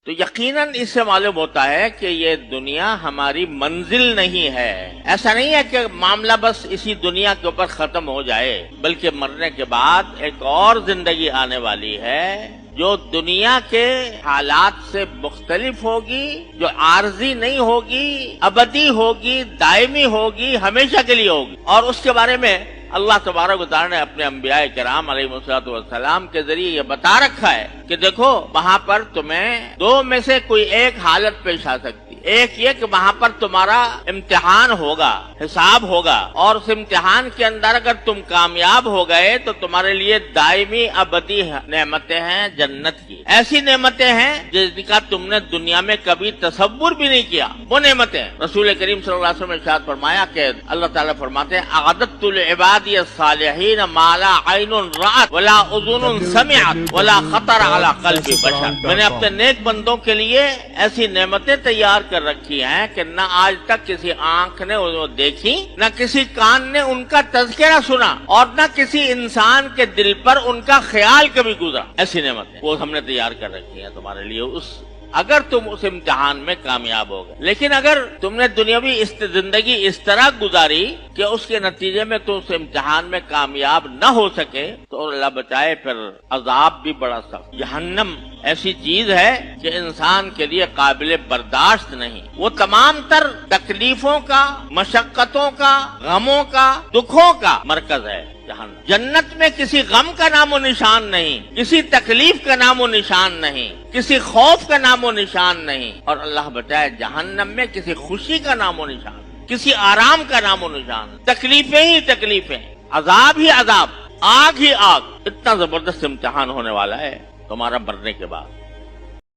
تو یقیناً اس سے معلوم ہوتا ہے کہ یہ دنیا ہماری منزل نہیں ہے. ایسا نہیں ہے کہ معاملہ بس اسی دنیا کے اوپر ختم ہو جائے، بلکہ مرنے کے بعد ایک اور زندگی آنے والی ہے جو دنیا کے حالات سے مختلف ہوگی، جو عارضی نہیں ہوگی، ابدی ہوگی، دائمی ہوگی، ہمیشہ کے لیے ہوگی. اور اس کے بارے میں اللہ تبارک و تعالی نے اپنے انبیاء کرام علیہ الصلوۃ والسلام کے ذریعے یہ بتا رکھا ہے کہ دیکھو وہاں پر تمہیں دو میں سے کوئی ایک حالت پیش آ سکتی. ایک یہ کہ وہاں پر تمہارا امتحان ہوگا، حساب ہوگا، اور اس امتحان کے اندر اگر تم کامیاب ہو گئے تو تمہارے لیے دائمی ابدی نعمتیں ہیں جنت کی. ایسی نعمتیں ہیں جن کا تم نے دنیا میں کبھی تصور بھی نہیں کیا. وہ نعمتیں رسول کریم صلی اللہ علیہ وسلم نے ارشاد فرمایا کہ اللہ تعالیٰ فرماتے ہیں اعددت لعبادی الصالحین ما لا عین رأت ولا اذن سمعت ولا خطر علی قلب بشر. میں نے اپنے نیک بندوں کے لیے ایسی نعمتیں تیار کر رکھی ہیں کہ نہ آج تک کسی آنکھ نے انہیں دیکھی، نہ کسی کان نے ان کا تذکرہ سنا، اور نہ کسی انسان کے دل پر ان کا خیال کبھی گزرا. ایسی نعمتیں وہ ہم نے تیار کر رکھی ہیں تمہارے لیے اگر تم اس امتحان میں کامیاب ہو گئے. لیکن اگر تم نے دنیاوی زندگی اس طرح گزاری کہ اس کے نتیجے میں تم اس امتحان میں کامیاب نہ ہو سکے تو اللہ بچائے پھر عذاب بھی بڑا سخت. جہنم ایسی چیز ہے کہ انسان کے لیے قابل برداشت نہیں. وہ تمام تر تکلیفوں کا، مشقتوں کا، غموں کا، دکھوں کا مرکز ہے. جنت میں کسی غم کا نام و نشان نہیں، کسی تکلیف کا نام و نشان نہیں، کسی خوف کا نام و نشان نہیں، اور اللہ بچائے جہنم میں کسی خوشی کا نام و نشان، کسی آرام کا نام و نشان. تکلیفیں ہی تکلیفیں، عذاب ہی عذاب، آگ ہی آگ. اتنا زبردست امتحان ہونے والا ہے تمہارا مرنے کے بعد.